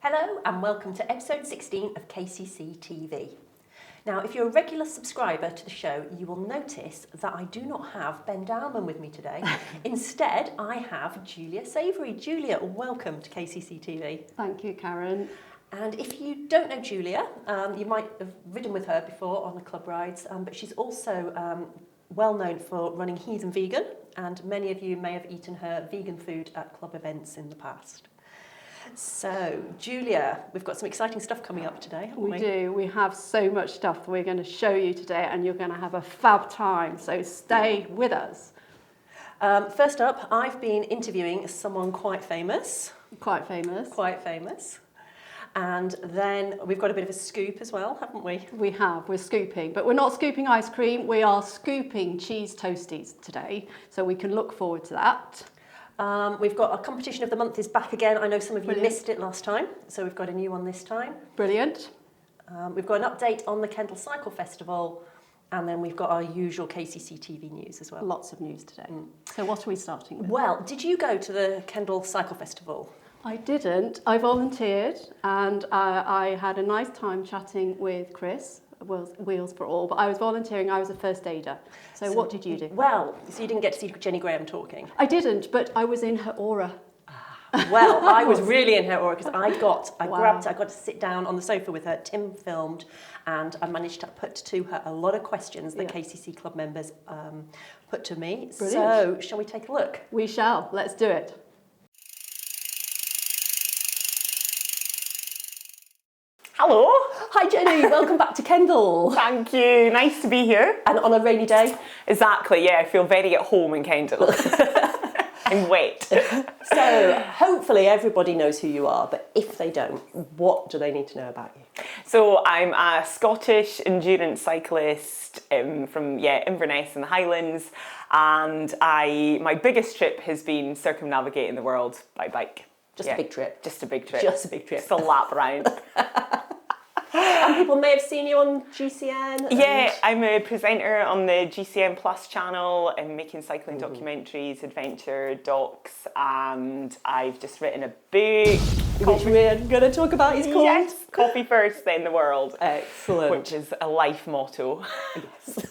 Hello and welcome to episode 16 of KCC TV. Now, if you're a regular subscriber to the show, you will notice that I do not have Ben Dowman with me today. Instead, I have Julia Savory. Julia, welcome to KCC TV. Thank you, Karen. And if you don't know Julia, you might have ridden with her before on the club rides, but she's also well known for running Heathen Vegan, and many of you may have eaten her vegan food at club events in the past. So, Julia, we've got some exciting stuff coming up today, haven't we? We do. We have so much stuff that we're going to show you today, and you're going to have a fab time. So stay with us. First up, I've been interviewing someone quite famous. Quite famous. Quite famous. And then we've got a bit of a scoop as well, haven't we? We have. We're scooping. But we're not scooping ice cream. We are scooping cheese toasties today. So we can look forward to that. We've got our competition of the month is back again. I know some of you Brilliant. missed it last time, so we've got a new one this time. Brilliant. We've got an update on the Kendal Cycle Festival, and then we've got our usual KCC TV news as well. Lots of news today. So what are we starting with? Well, did you go to the Kendal Cycle Festival? I didn't. I volunteered, and I had a nice time chatting with Chris, Wheels for All, but I was volunteering. I was a first aider. So what did you do? Well, so you didn't get to see Jenny Graham talking? I didn't, but I was in her aura. Well, I was really in her aura because I got to sit down on the sofa with her. Tim filmed, and I managed to put to her a lot of questions that KCC club members put to me. Brilliant. So, shall we take a look? We shall. Let's do it. Hello. Hi, Jenny. Welcome back to Kendal. Thank you. Nice to be here. And on a rainy day. Exactly, yeah. I feel very at home in Kendal. I'm wet. So, hopefully everybody knows who you are, but if they don't, what do they need to know about you? So I'm a Scottish endurance cyclist from Inverness in the Highlands, and my biggest trip has been circumnavigating the world by bike. Just a big trip. Just a big trip. Just a big trip. Just a lap round. And people may have seen you on GCN. Yeah, I'm a presenter on the GCN Plus channel and making cycling documentaries, adventure docs, and I've just written a book. Which we're going to talk about is called? Yes, Coffee First, Then the World. Excellent. Which is a life motto. Yes.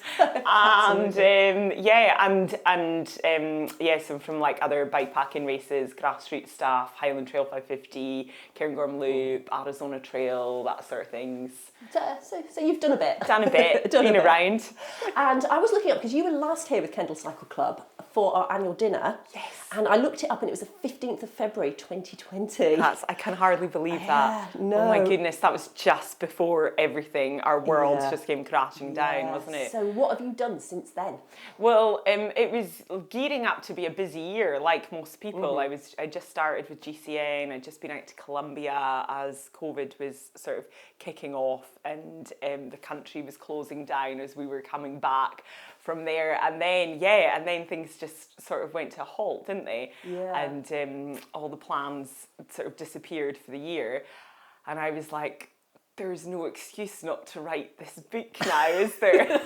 So from like other bikepacking races, grassroots stuff, Highland Trail 550, Cairngorm Loop, Arizona Trail, that sort of things. So you've done a bit. Done a bit, been around. And I was looking up, because you were last here with Kendal Cycle Club for our annual dinner. Yes. And I looked it up and it was the 15th of February 2020. I can hardly believe that. No. Oh my goodness, that was just before everything, our world just came crashing down, wasn't it? So what have you done since then? Well, it was gearing up to be a busy year, like most people. I just started with GCN. I'd just been out to Colombia as COVID was sort of kicking off, and the country was closing down as we were coming back from there. And then things just sort of went to a halt, didn't they? Yeah. And all the plans sort of disappeared for the year. And I was like, there's no excuse not to write this book now, is there?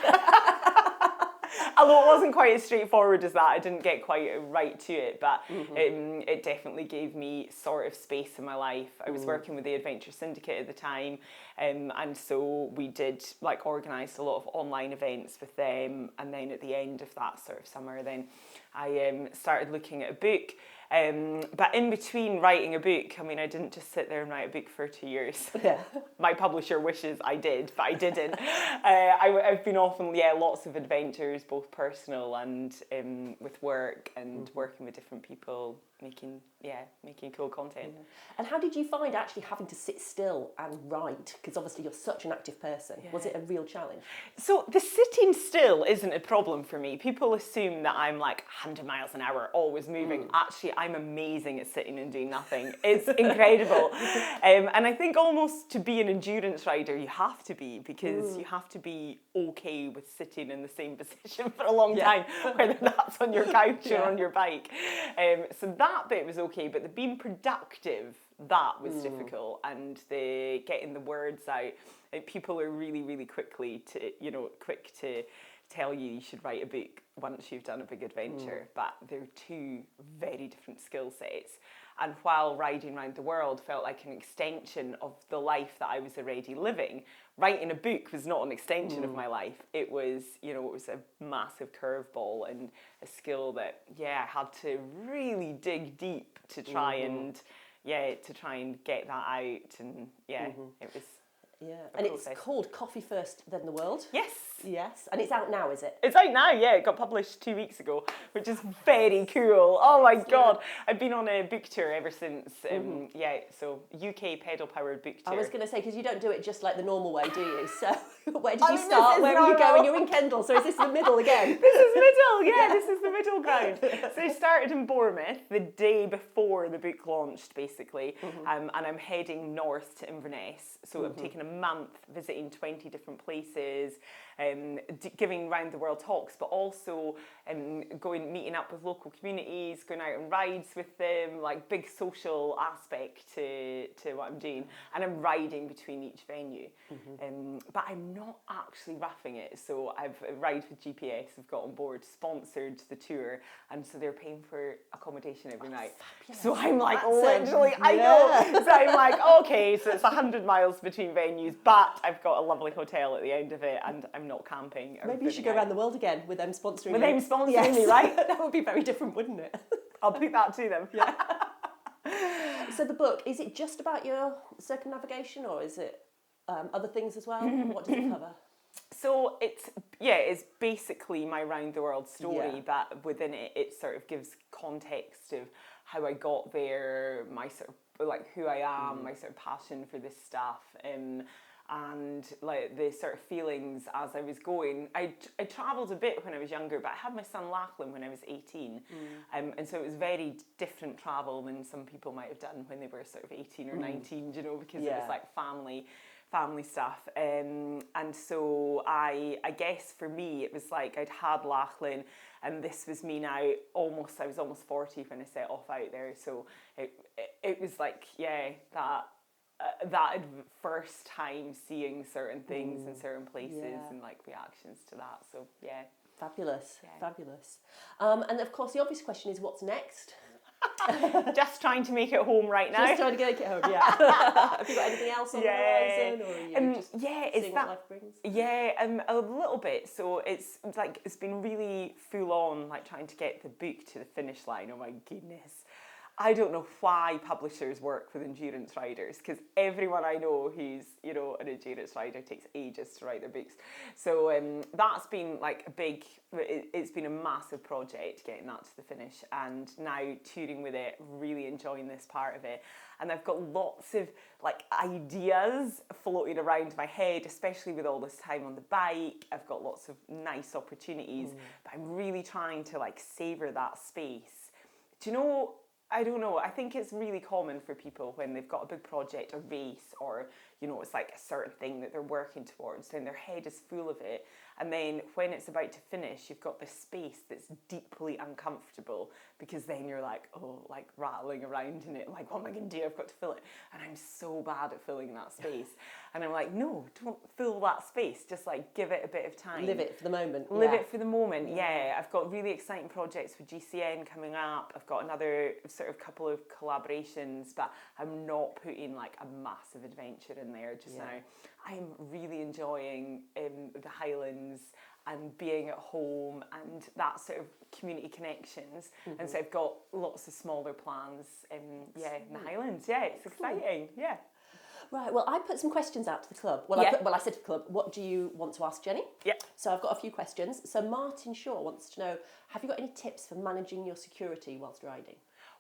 Although it wasn't quite as straightforward as that. I didn't get quite right to it, but it definitely gave me sort of space in my life. I was working with the Adventure Syndicate at the time, and so we did organised a lot of online events with them, and then at the end of that sort of summer, then I started looking at a book. But in between writing a book, I mean, I didn't just sit there and write a book for 2 years. Yeah. My publisher wishes I did, but I didn't. I've been off on lots of adventures, both personal and with work, and working with different people, making cool content. And how did you find actually having to sit still and write? Because obviously you're such an active person. Yeah. Was it a real challenge? So the sitting still isn't a problem for me. People assume that I'm like 100 miles an hour, always moving. Actually, I'm amazing at sitting and doing nothing. It's incredible. And I think almost to be an endurance rider, you have to be, because you have to be okay with sitting in the same position for a long time, whether that's on your couch or on your bike. So that bit was okay, but the being productive, that was difficult, and the getting the words out. People are really, really quick to tell you should write a book once you've done a big adventure, but they're two very different skill sets. And while riding around the world felt like an extension of the life that I was already living, writing a book was not an extension of my life. It was, it was a massive curveball and a skill that, I had to really dig deep to try and get that out. And it was. Yeah, and it's called Coffee First, Then the World. Yes. Yes, and it's out now, is it? It's out now, yeah. It got published 2 weeks ago, which is very cool. Oh my God. I've been on a book tour ever since. So UK pedal-powered book tour. I was going to say, because you don't do it just like the normal way, do you? So where did you start? Where are you going? You're in Kendal, so is this the middle again? This is middle, this is the middle ground. So I started in Bournemouth the day before the book launched, basically, and I'm heading north to Inverness. So I'm taking a month visiting 20 different places, giving round the world talks, but also meeting up with local communities, going out on rides with them, like big social aspect to what I'm doing. And I'm riding between each venue. But I'm not actually roughing it. So I've Ride with GPS, I've got on board, sponsored the tour, and so they're paying for accommodation every night. Fabulous. So I'm like, literally, I know. So I'm like, okay, so it's 100 miles between venues, but I've got a lovely hotel at the end of it, and I'm not camping. Maybe you should go around the world again with them sponsoring With them sponsoring me, right? That would be very different, wouldn't it? I'll put that to them. Yeah. So the book, is it just about your circumnavigation, or is it other things as well? What does it cover? So it's basically my round the world story, but within it, it sort of gives context of how I got there, my sort of like who I am, my sort of passion for this stuff, and like the sort of feelings as I was going. I travelled a bit when I was younger, but I had my son Lachlan when I was 18, and so it was very different travel than some people might have done when they were sort of 18 or 19, because it was like family stuff, and so I guess for me it was like I'd had Lachlan, and this was me now. I was almost 40 when I set off out there, so it was like that first time seeing certain things in certain places and like reactions to that. So fabulous. And of course the obvious question is, what's next? Just trying to make it home right now. Just trying to make it home, Have you got anything else on the horizon, or are you just seeing what life brings? A little bit. So it's been really full on, like trying to get the book to the finish line. Oh my goodness. I don't know why publishers work with endurance riders, because everyone I know who's, an endurance rider takes ages to write their books. So that's been like it's been a massive project getting that to the finish, and now touring with it, really enjoying this part of it. And I've got lots of like ideas floating around my head, especially with all this time on the bike. I've got lots of nice opportunities, but I'm really trying to like savour that space. Do you know, I don't know, I think it's really common for people when they've got a big project, a race, or, it's like a certain thing that they're working towards, then their head is full of it. And then when it's about to finish, you've got this space that's deeply uncomfortable, because then you're like, rattling around in it, like, what am I going to do? I've got to fill it. And I'm so bad at filling that space. And I'm like, no, don't fill that space. Just like give it a bit of time. Live it for the moment. Live it for the moment, I've got really exciting projects with GCN coming up. I've got another sort of couple of collaborations, but I'm not putting like a massive adventure in there just now. I'm really enjoying the Highlands and being at home and that sort of community connections. And so I've got lots of smaller plans in the Highlands. It's exciting. Right, well, I put some questions out to the club. I said to the club, what do you want to ask Jenny? So I've got a few questions. So Martin Shaw wants to know, have you got any tips for managing your security whilst riding?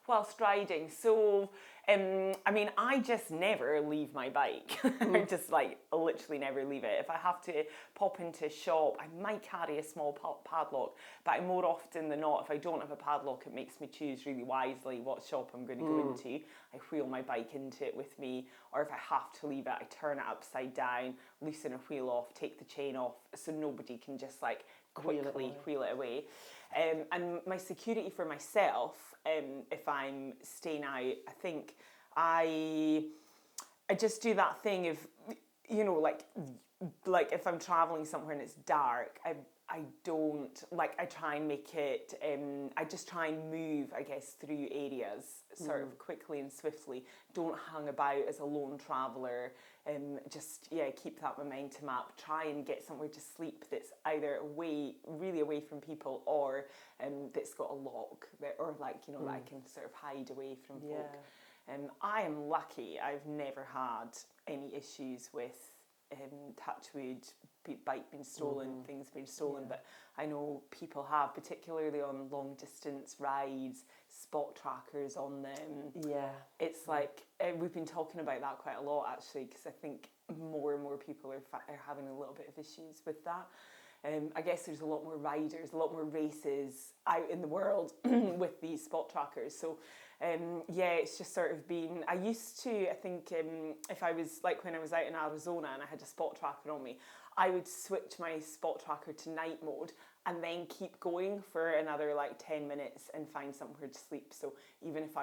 Whilst riding, so I just never leave my bike. I just literally never leave it. If I have to pop into a shop, I might carry a small padlock, but more often than not, if I don't have a padlock, it makes me choose really wisely what shop I'm going to go into. I wheel my bike into it with me, or if I have to leave it, I turn it upside down, loosen a wheel off, take the chain off, so nobody can just quickly wheel it away. And my security for myself, if I'm staying out, I think I just do that thing of, like if I'm traveling somewhere and it's dark, I don't, like, I try and make it, I just try and move, I guess, through areas sort of quickly and swiftly. Don't hang about as a lone traveller. Just, keep that momentum up. Try and get somewhere to sleep that's either really away from people, or that's got a lock, or like, that I can sort of hide away from folk. I am lucky. I've never had any issues with touch wood, bike being stolen, things being stolen, but I know people have, particularly on long distance rides, spot trackers on them. It's like we've been talking about that quite a lot, actually, because I think more and more people are having a little bit of issues with that. I guess there's a lot more riders, a lot more races out in the world with these spot trackers. So, it's just sort of been... I used to, I think, if I was, like when I was out in Arizona and I had a spot tracker on me, I would switch my spot tracker to night mode and then keep going for another like 10 minutes and find somewhere to sleep. So even if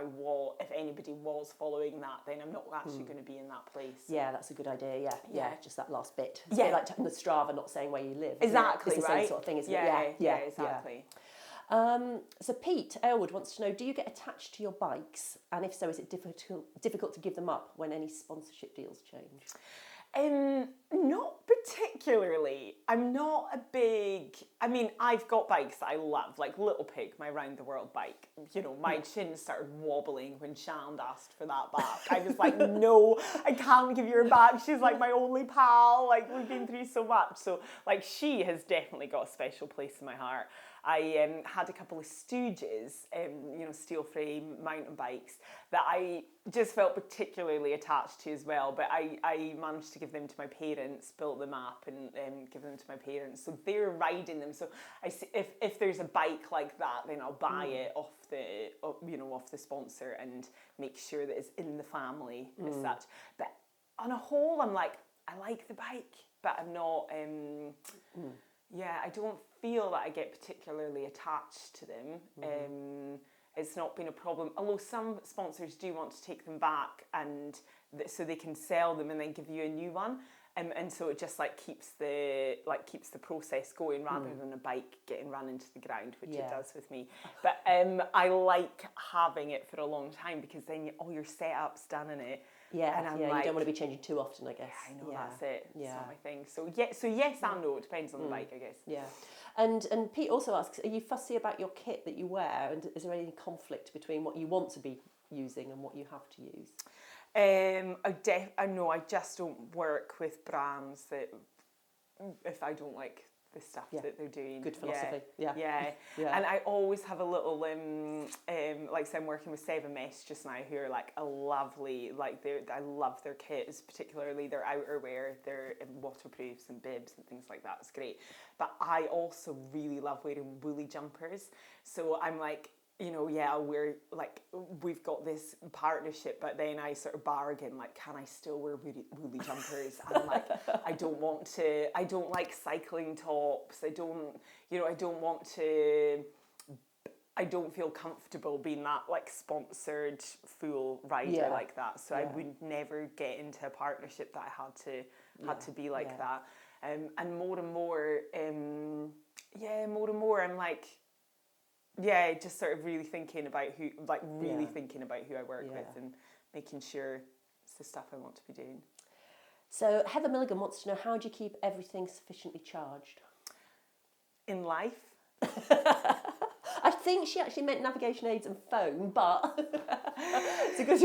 anybody was following that, then I'm not actually going to be in that place. Yeah, that's a good idea. Yeah, just that last bit. It's Yeah, like the Strava not saying where you live. Exactly, it's the same sort of thing, isn't it? Yeah, exactly. So Pete Aylward wants to know, do you get attached to your bikes? And if so, is it difficult to give them up when any sponsorship deals change? Not particularly. I'm not a big... I mean, I've got bikes that I love, like Little Pig, my round the world bike. My chin started wobbling when Shand asked for that back. I was like, no, I can't give you her back. She's like my only pal. Like, we've been through so much. So, like, she has definitely got a special place in my heart. I had a couple of Stooges, steel frame mountain bikes that I just felt particularly attached to as well. But I managed to give them to my parents, built them up and give them to my parents. So they're riding them. So I see if there's a bike like that, then I'll buy it off the sponsor and make sure that it's in the family as such. But on a whole, I'm like, I like the bike, but I'm not... I don't feel that I get particularly attached to them. It's not been a problem. Although some sponsors do want to take them back and so they can sell them and then give you a new one. And so it just keeps the process going rather than a bike getting run into the ground, which it does with me. But I like having it for a long time because then all your setup's done in it. And I'm you don't want to be changing too often, I guess. I know, that's it. It's not my thing. So yes and no. It depends on the bike, I guess. Yeah. And Pete also asks, are you fussy about your kit that you wear? And is there any conflict between what you want to be using and what you have to use? I just don't work with brands that, if I don't like the stuff that they're doing. Good philosophy. Yeah. And I always have a little, like say I'm working with Seven Mesh just now, who are like a lovely, I love their kits, particularly their outerwear, their waterproofs and bibs and things like that. It's great. But I also really love wearing woolly jumpers. So I'm like, I'll wear, we've got this partnership, but then I sort of bargain, can I still wear woolly jumpers? And I don't like cycling tops. I don't feel comfortable being that sponsored full rider like that. So I would never get into a partnership that I had to be like that. And more and more, I'm like, just sort of really thinking about who I work with and making sure it's the stuff I want to be doing. So Heather Milligan wants to know, how do you keep everything sufficiently charged? In life? I think she actually meant navigation aids and phone, but it's a good,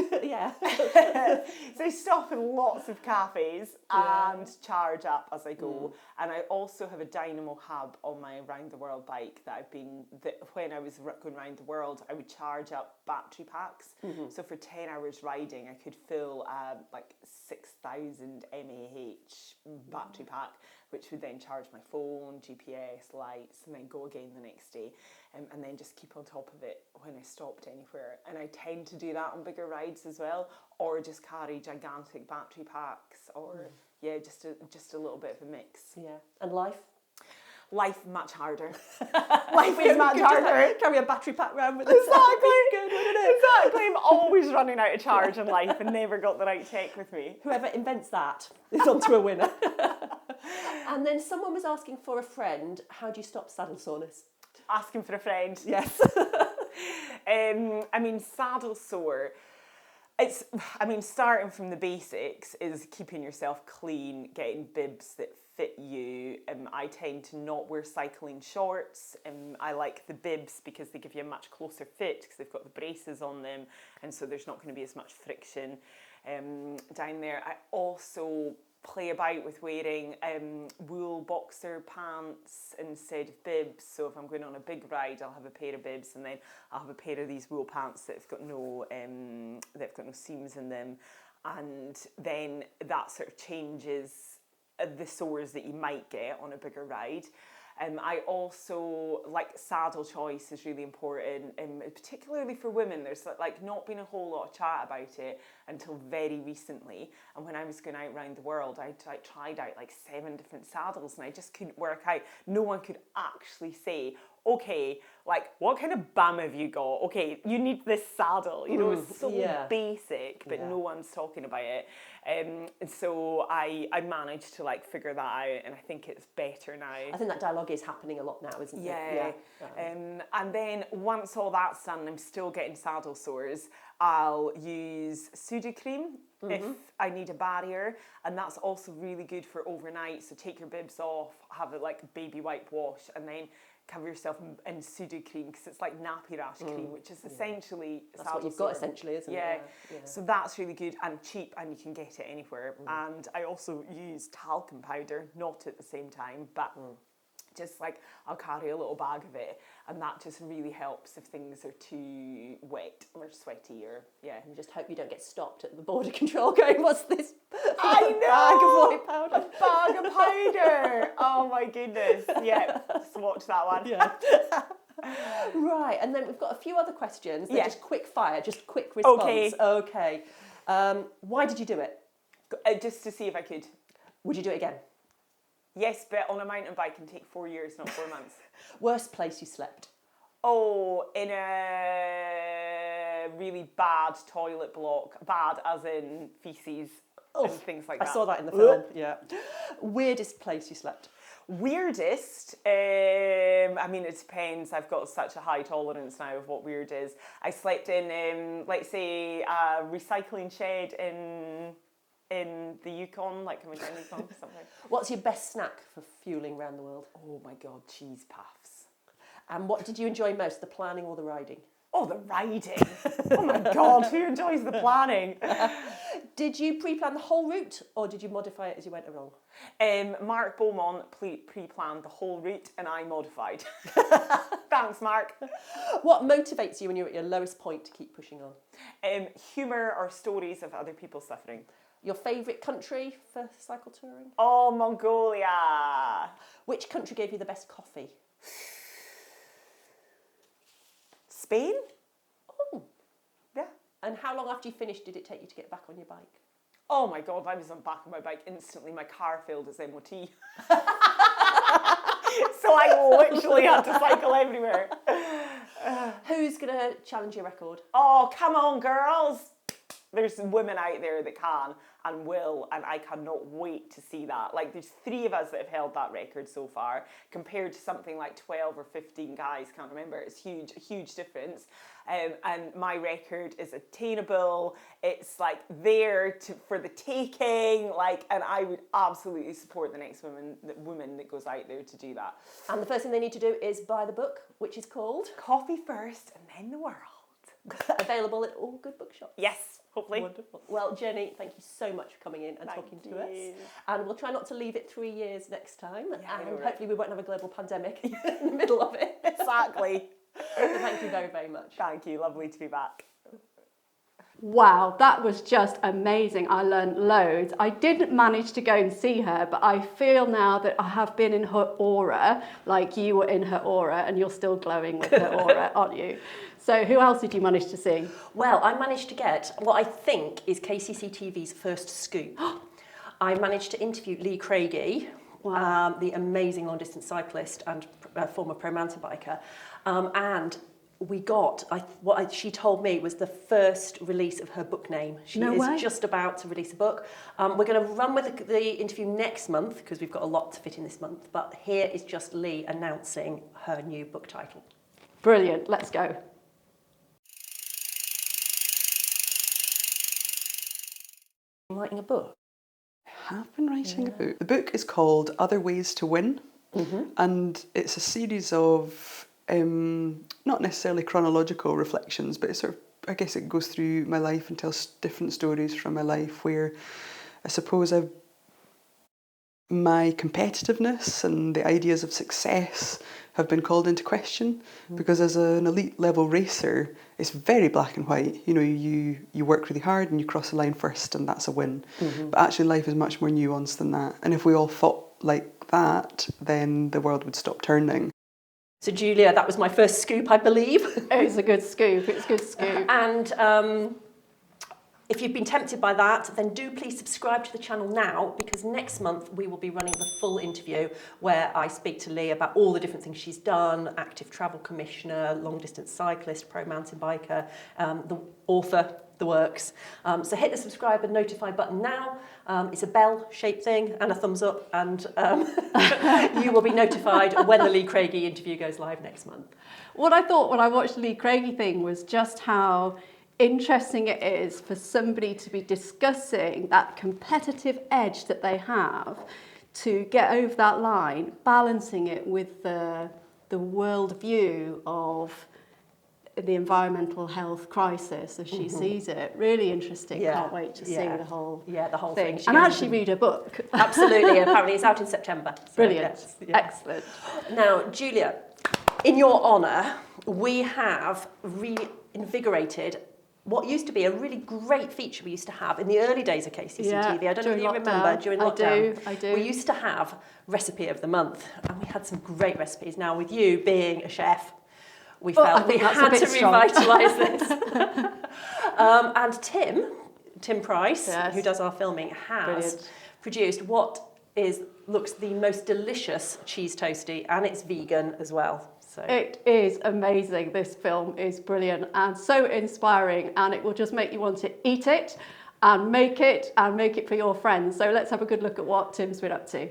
So I stop in lots of cafes and charge up as I go. And I also have a dynamo hub on my round the world bike that when I was going around the world, I would charge up battery packs. So for 10 hours riding, I could fill 6,000 mAh battery pack, which would then charge my phone, GPS, lights, and then go again the next day. And then just keep on top of it when I stopped anywhere. And I tend to do that on bigger rides as well, or just carry gigantic battery packs, or just a little bit of a mix. Yeah. And life? life much harder. Life is much harder. Carry a battery pack around with us. Exactly. Good, wouldn't it? Exactly. I'm always running out of charge in life and never got the right tech with me. Whoever invents that is onto a winner. And then someone was asking for a friend. How do you stop saddle soreness? Asking for a friend. Yes. I mean, saddle sore. Starting from the basics is keeping yourself clean, getting bibs that fit you. I tend to not wear cycling shorts. I like the bibs because they give you a much closer fit because they've got the braces on them, and so there's not going to be as much friction down there. I also play about with wearing wool boxer pants instead of bibs. So if I'm going on a big ride, I'll have a pair of bibs, and then I'll have a pair of these wool pants that have got no seams in them, and then that sort of changes the sores that you might get on a bigger ride. I also like saddle choice is really important, particularly for women. There's like not been a whole lot of chat about it until very recently. And when I was going out around the world, I tried out like 7 different saddles, and I just couldn't work out. No one could actually say, okay, like what kind of bum have you got? Okay, you need this saddle. You know, it's so basic, but no one's talking about it. And so I managed to like figure that out, and I think it's better now. I think that dialogue is happening a lot now, isn't it? Yeah. And then once all that's done, I'm still getting saddle sores. I'll use Sudocrem if I need a barrier, and that's also really good for overnight. So take your bibs off, have a like baby wipe wash, and then cover yourself in Sudocrem because it's like nappy rash cream, which is essentially that's what you've got essentially, isn't it? Yeah. So that's really good and cheap, and you can get it anywhere. And I also use talcum powder, not at the same time, but just like I'll carry a little bag of it, and that just really helps if things are too wet or sweaty or You just hope you don't get stopped at the border control going, what's this? I know! Bag of white powder. A bag of powder! Oh my goodness. Yeah, just watch that one. Yeah. Right, and then we've got a few other questions. They're just quick fire, just quick response. Okay. Why did you do it? Just to see if I could. Would you do it again? Yes, but on a mountain bike can take 4 years, not 4 months. Worst place you slept? Oh, in a really bad toilet block. Bad as in feces and things like that. I saw that in the film, yeah. Weirdest place you slept? Weirdest? I mean, it depends. I've got such a high tolerance now of what weird is. I slept in, let's say, a recycling shed in the Yukon, like coming down the Yukon or something. What's your best snack for fueling around the world? Oh my God, cheese puffs. And what did you enjoy most, the planning or the riding? Oh, the riding. Oh my God, who enjoys the planning? Did you pre-plan the whole route or did you modify it as you went along? Mark Beaumont pre-planned the whole route and I modified. Thanks, Mark. What motivates you when you're at your lowest point to keep pushing on? Humour or stories of other people suffering. Your favourite country for cycle touring? Oh, Mongolia. Which country gave you the best coffee? Spain? Oh. Yeah. And how long after you finished did it take you to get back on your bike? Oh my God, I was on back on my bike instantly. My car failed its MOT. So I literally had to cycle everywhere. Who's going to challenge your record? Oh, come on, girls. There's women out there that can and will, and I cannot wait to see that. Like, there's 3 of us that have held that record so far, compared to something like 12 or 15 guys, can't remember. It's huge, a huge difference. And my record is attainable. It's like there for the taking, like, and I would absolutely support the next woman that goes out there to do that. And the first thing they need to do is buy the book, which is called Coffee First and Then the World. Available at all good bookshops. Yes, hopefully. Wonderful. Well, Jenny, thank you so much for coming in and talking to us. And we'll try not to leave it 3 years next time. Yeah, and hopefully we won't have a global pandemic in the middle of it. Exactly. So thank you very, very much. Thank you. Lovely to be back. Wow, that was just amazing. I learned loads. I didn't manage to go and see her, but I feel now that I have been in her aura, like you were in her aura, and you're still glowing with her aura, aren't you? So who else did you manage to see? Well, I managed to get what I think is KCC TV's first scoop. I managed to interview Lee Craigie, Wow. the amazing long-distance cyclist and former pro mountain biker. And we got, she told me was the first release of her book name. She is just about to release a book. We're going to run with the interview next month because we've got a lot to fit in this month. But here is just Lee announcing her new book title. Brilliant. Let's go. Writing a book? I have been writing a book. The book is called Other Ways to Win, and it's a series of not necessarily chronological reflections, but it's sort of, I guess it goes through my life and tells different stories from my life where I suppose my competitiveness and the ideas of success have been called into question, because as an elite level racer, it's very black and white. You know, you work really hard and you cross the line first and that's a win. But actually life is much more nuanced than that. And if we all thought like that, then the world would stop turning. So Julia, that was my first scoop, I believe. It's a good scoop. It's a good scoop. And if you've been tempted by that, then do please subscribe to the channel now, because next month we will be running the full interview where I speak to Lee about all the different things she's done: active travel commissioner, long distance cyclist, pro mountain biker, the author, the works. So hit the subscribe and notify button now. It's a bell-shaped thing and a thumbs up, and you will be notified when the Lee Craigie interview goes live next month. What I thought when I watched the Lee Craigie thing was just how interesting it is for somebody to be discussing that competitive edge that they have to get over that line, balancing it with the world view of the environmental health crisis as she sees it. Really interesting. Can't wait to see the whole thing. And actually read her book. Absolutely. Apparently it's out in September. So Brilliant. Excellent. Now, Julia, in your honour, we have reinvigorated what used to be a really great feature we used to have in the early days of KCC TV. I don't know if you remember, during lockdown. I do. We used to have Recipe of the Month, and we had some great recipes. Now, with you being a chef, we felt we had to revitalise this. And Tim Price, who does our filming, has produced what looks the most delicious cheese toastie, and it's vegan as well. So. It is amazing. This film is brilliant and so inspiring, and it will just make you want to eat it and make it for your friends. So let's have a good look at what Tim's been up to.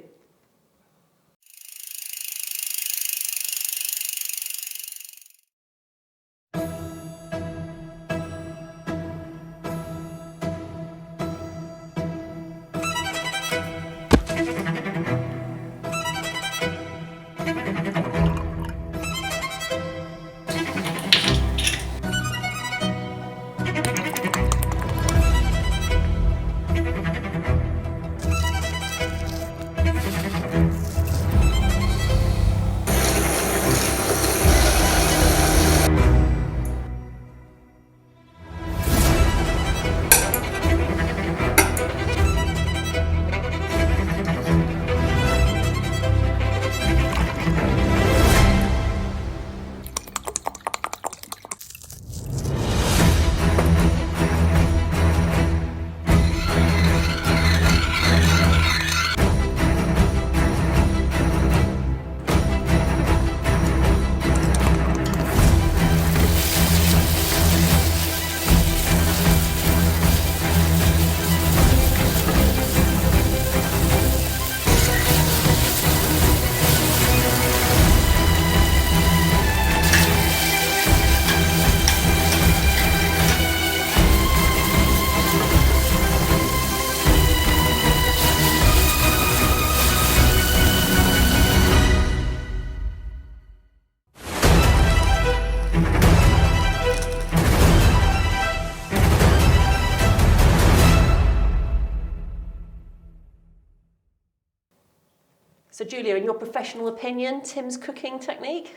So Julia, in your professional opinion, Tim's cooking technique?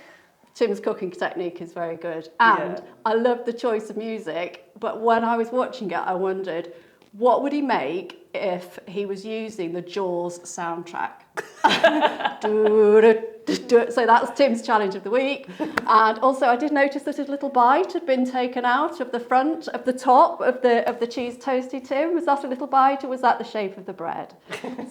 Tim's cooking technique is very good, and I love the choice of music, but when I was watching it, I wondered, what would he make if he was using the Jaws soundtrack? Just do it. So that's Tim's challenge of the week. And also I did notice that his little bite had been taken out of the front, of the top of the cheese toasty, Tim. Was that a little bite or was that the shape of the bread?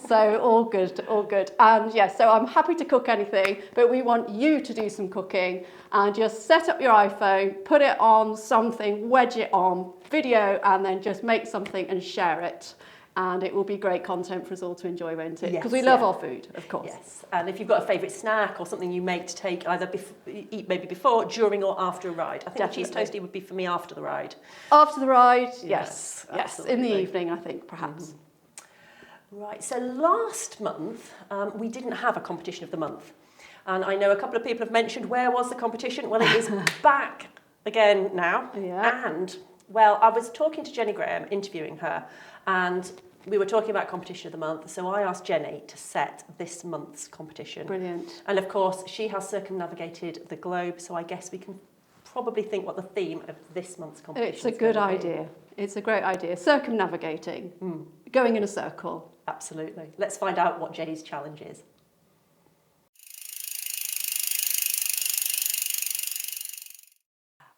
So all good, all good. And yes, so I'm happy to cook anything, but we want you to do some cooking and just set up your iPhone, put it on something, wedge it on video, and then just make something and share it. And it will be great content for us all to enjoy, won't it? Because we love our food, of course. Yes, and if you've got a favourite snack or something you make to take either eat maybe before, during or after a ride. I think the cheese toasty would be for me after the ride. After the ride, yes. Absolutely. In the evening, I think, perhaps. Right, so last month we didn't have a competition of the month. And I know a couple of people have mentioned, where was the competition? Well, it is back again now. Yeah. And, well, I was talking to Jenny Graham, interviewing her, and we were talking about competition of the month. So I asked Jenny to set this month's competition. Brilliant. And of course, she has circumnavigated the globe, so I guess we can probably think what the theme of this month's competition is. It's a good idea. It's a great idea. Circumnavigating, going in a circle. Absolutely. Let's find out what Jenny's challenge is.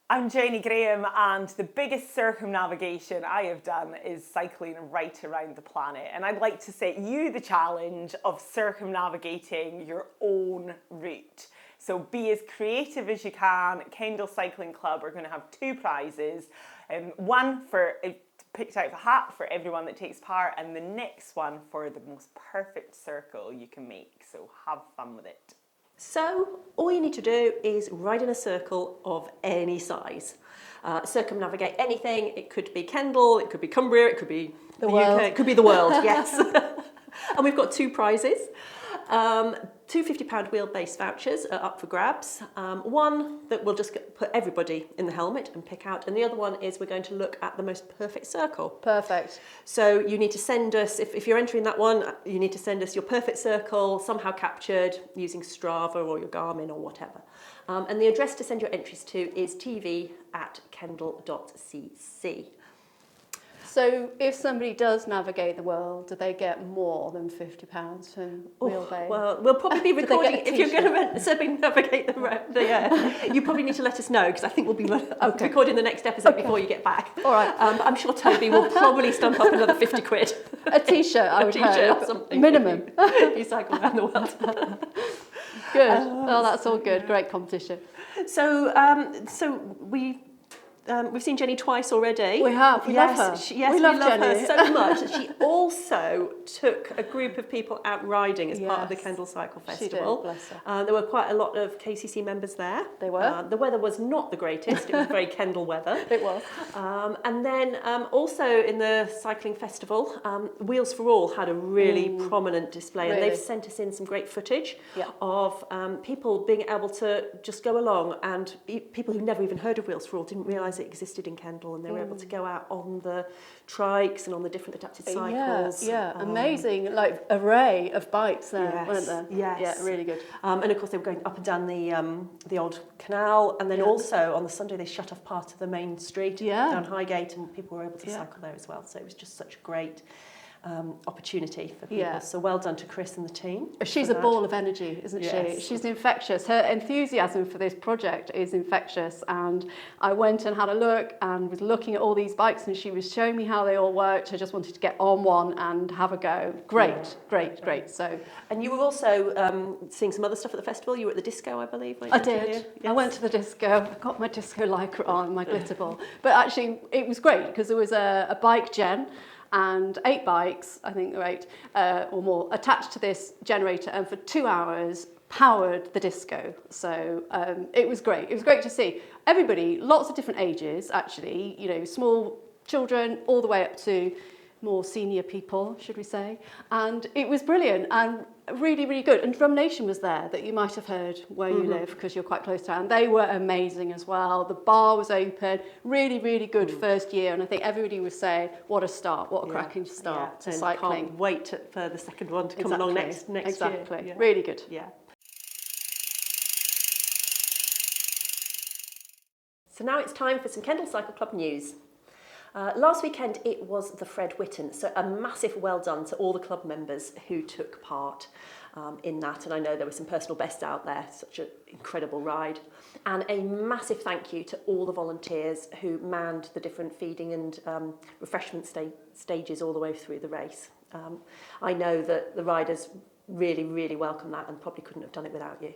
I'm Janie Graham, and the biggest circumnavigation I have done is cycling right around the planet. And I'd like to set you the challenge of circumnavigating your own route. So be as creative as you can. Kendal Cycling Club are going to have 2 prizes. One for picked out of a hat for everyone that takes part, and the next one for the most perfect circle you can make. So have fun with it. So all you need to do is ride in a circle of any size. Circumnavigate anything. It could be Kendal, it could be Cumbria, it could be the world. UK, it could be the world, yes. And we've got 2 prizes. 2 £50 Wheelbase vouchers are up for grabs. One that we'll just put everybody in the helmet and pick out, and the other one is we're going to look at the most perfect circle. Perfect. So you need to send us, if you're entering that one, you need to send us your perfect circle, somehow captured using Strava or your Garmin or whatever. And the address to send your entries to is tv@kendal.cc. So if somebody does navigate the world, do they get more than £50 from Wheelbase? Well, we'll probably be Do they get recording, a if you're going to circumnavigate you probably need to let us know, because I think we'll be recording the next episode before you get back. All right. I'm sure Toby will probably stump up another 50 quid. A T-shirt, I would T-shirt hope. or something. Minimum. You cycle around the world. Good. Oh, that's all good. Great competition. So, we've seen Jenny twice already. We have. We love her. We love her so much. She also took a group of people out riding as part of the Kendal Cycle Festival. She did, bless her. There were quite a lot of KCC members there. They were. The weather was not the greatest. It was very Kendal weather. It was. And then also in the cycling festival, Wheels for All had a really prominent display, and they've sent us in some great footage of people being able to just go along, and people who never even heard of Wheels for All didn't realise it existed in Kendal, and they were able to go out on the trikes and on the different adapted cycles. Amazing, like array of bikes there, weren't there? Yes. Yeah, really good. And of course they were going up and down the old canal, and then also on the Sunday they shut off part of the main street down Highgate, and people were able to cycle there as well. So it was just such a great opportunity for people. So well done to Chris and the team. She's a ball of energy, isn't she? She's infectious. Her enthusiasm for this project is infectious, and I went and had a look and was looking at all these bikes, and she was showing me how they all worked. I just wanted to get on one and have a go. Great. So, and you were also seeing some other stuff at the festival. You were at the disco, I believe. I did. Yes. I went to the disco. I got my disco lycra on, my glitter ball. But actually, it was great because there was a bike gen, and 8 bikes, I think 8 or more, attached to this generator, and for 2 hours powered the disco. So it was great. It was great to see everybody, lots of different ages actually, you know, small children all the way up to more senior people, should we say. And it was brilliant and really, really good. And Drum Nation was there, that you might have heard where you live, because you're quite close to town. They were amazing as well. The bar was open, really, really good first year. And I think everybody was saying, what a start, what a cracking start to cycling. Can't wait for the second one to come along next year. Exactly, really good. Yeah. So now it's time for some Kendal Cycle Club news. Last weekend it was the Fred Whitton, so a massive well done to all the club members who took part. in that, and I know there were some personal bests out there. Such an incredible ride. And a massive thank you to all the volunteers who manned the different feeding and refreshment stages all the way through the race. I know that the riders really, really welcome that and probably couldn't have done it without you.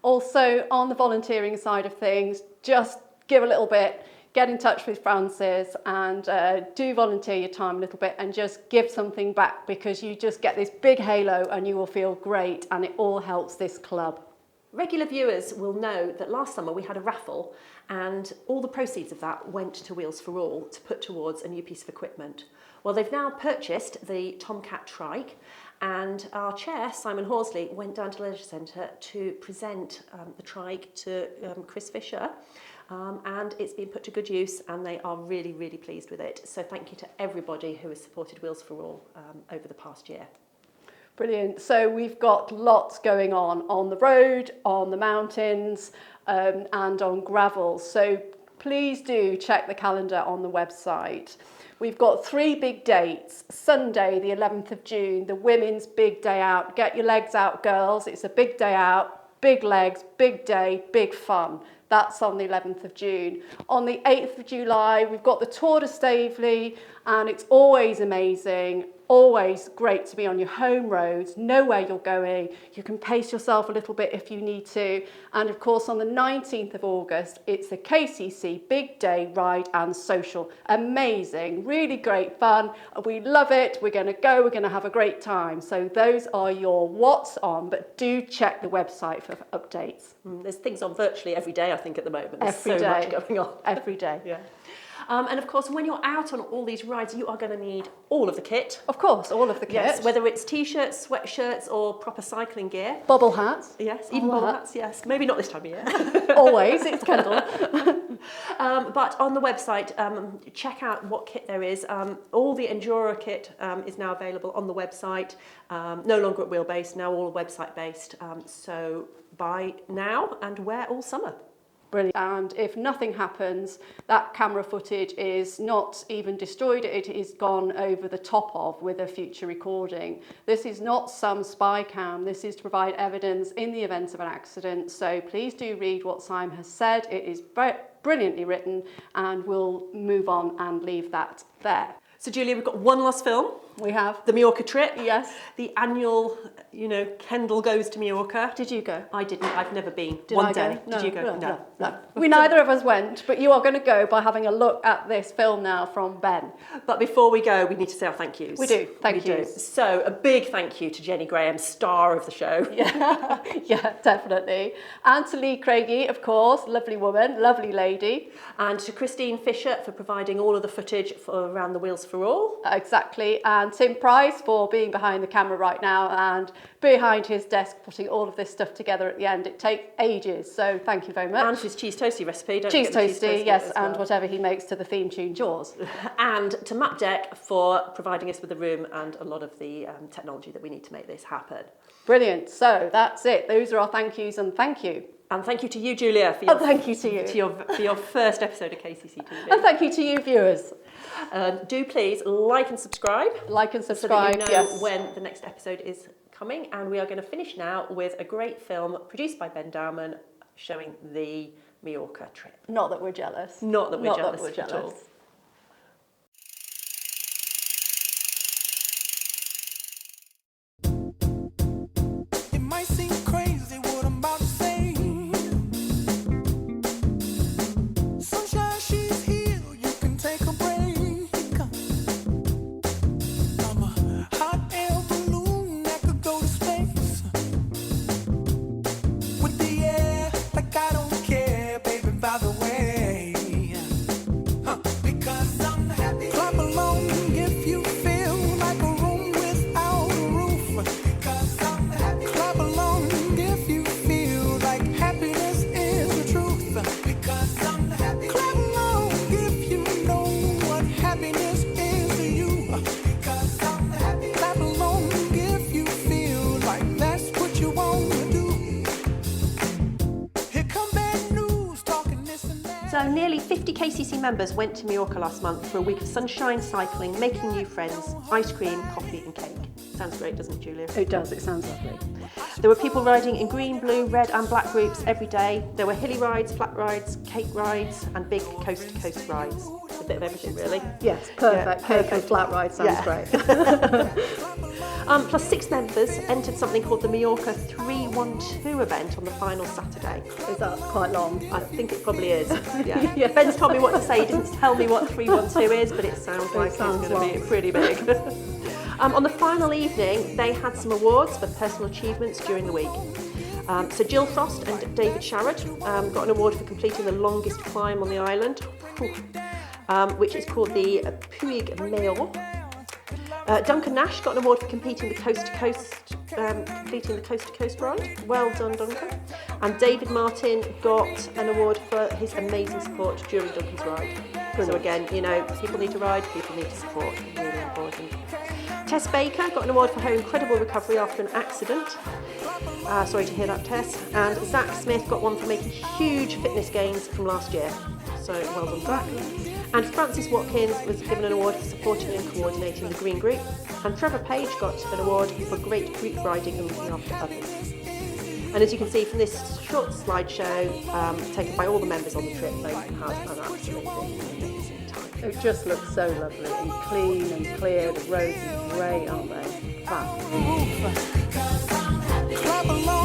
Also, on the volunteering side of things, just give a little bit, get in touch with Frances and do volunteer your time a little bit and just give something back, because you just get this big halo and you will feel great, and it all helps this club. Regular viewers will know that last summer we had a raffle, and all the proceeds of that went to Wheels for All to put towards a new piece of equipment. Well, they've now purchased the Tomcat trike, and our chair, Simon Horsley, went down to the Leisure Centre to present the trike to Chris Fisher, and it's been put to good use, and they are really, really pleased with it. So thank you to everybody who has supported Wheels for All over the past year. Brilliant. So we've got lots going on the road, on the mountains, and on gravel. So please do check the calendar on the website. We've got 3 big dates. Sunday, the 11th of June, the women's big day out. Get your legs out, girls. It's a big day out, big legs, big day, big fun. That's on the 11th of June. On the 8th of July, we've got the Tour de Stavely, and it's always amazing. Always great to be on your home roads, know where you're going. You can pace yourself a little bit if you need to. And of course, on the 19th of August, it's the KCC Big Day Ride and Social. Amazing, really great fun. We love it. We're going to go. We're going to have a great time. So those are your what's on, but do check the website for updates. There's things on virtually every day, I think, at the moment. There's Every so day. much going on. Every day. Yeah. And of course, when you're out on all these rides, you are going to need all of the kit. Of course, all of the kit. Yes, whether it's t-shirts, sweatshirts, or proper cycling gear. Bobble hats. Yes, even bobble hats, yes. Maybe not this time of year. Always, it's Kendall. But on the website, check out what kit there is. All the Enduro kit is now available on the website. No longer at Wheelbase, now all website-based. So buy now and wear all summer. Brilliant. And if nothing happens, that camera footage is not even destroyed, it is gone over the top of with a future recording. This is not some spy cam, this is to provide evidence in the event of an accident. So please do read what Simon has said. It is brilliantly written, and we'll move on and leave that there. So Julia, we've got one last film. We have The Mallorca trip. Yes. The annual, Kendall goes to Mallorca. Did you go? I didn't. I've never been. Did One I day. go? Did you go? No. We neither of us went, but you are going to go by having a look at this film now from Ben. But before we go, we need to say our thank yous. We do. Thank you. So a big thank you to Jenny Graham, star of the show. Yeah, definitely. And to Lee Craigie, of course, lovely woman, lovely lady. And to Christine Fisher for providing all of the footage for around the Wheels for All. Exactly. And Tim Price for being behind the camera right now and behind his desk putting all of this stuff together at the end. It takes ages, so thank you very much. And his cheese toasty recipe. Cheese toasty, yes, and whatever he makes to the theme tune, Jaws. And to Map Deck for providing us with the room and a lot of the technology that we need to make this happen. Brilliant. So that's it. Those are our thank yous, and thank you. And thank you to you, Julia, for your, thank you to you. For your first episode of KCC TV. And thank you to you, viewers. Do please like and subscribe. Like and subscribe, so that you know yes. when the next episode is coming. And we are going to finish now with a great film produced by Ben Dowman showing the Mallorca trip. Not that we're jealous. Not that we're jealous That we're at all. jealous. It might seem crazy what I'm about to say. Sunshine, she's here, you can take a break. I'm a hot air balloon that could go to space. With the air, like I don't care, baby, by the way. Because I'm happy. Clap along if you feel like a room without a roof. Because I'm happy. Clap along if you feel like happiness is the truth. Because I'm happy. Clap along if you know what happiness is to you. Because I'm happy. Clap along if you feel like that's what you want to do. Here come bad news talking this and that. So nearly 50 KCC members went to Mallorca last month for a week of sunshine, cycling, making new friends, ice cream, coffee and cake. Sounds great, doesn't it, Julia? It does, it sounds lovely. There were people riding in green, blue, red and black groups every day. There were hilly rides, flat rides, cape rides and big coast-to-coast rides. A bit of everything, really. Yes, perfect. Yeah, Cape and flat ride sounds great. Plus 6 members entered something called the Mallorca 312 event on the final Saturday. Is that quite long? I think it probably is. Yeah. Yeah. Ben's told me what to say. He didn't tell me what 312 is, but it sounds like sounds it's going to be long. pretty big. On the final evening, they had some awards for personal achievements during the week. So Jill Frost and David Sharrod got an award for completing the longest climb on the island, which is called the Puig Mayor. Duncan Nash got an award for completing the coast-to-coast ride. Well done, Duncan. And David Martin got an award for his amazing support during Duncan's ride. So again, you know, people need to ride, people need to support. Really important. Tess Baker got an award for her incredible recovery after an accident. Sorry to hear that, Tess. And Zach Smith got one for making huge fitness gains from last year. So well done, Zach. And Francis Watkins was given an award for supporting and coordinating the green group. And Trevor Page got an award for great group riding and looking after others. And as you can see from this short slideshow, taken by all the members on the trip, they had an absolutely amazing time. It just looks so lovely and clean and clear. The roads are great, aren't they? Fab. Clap along.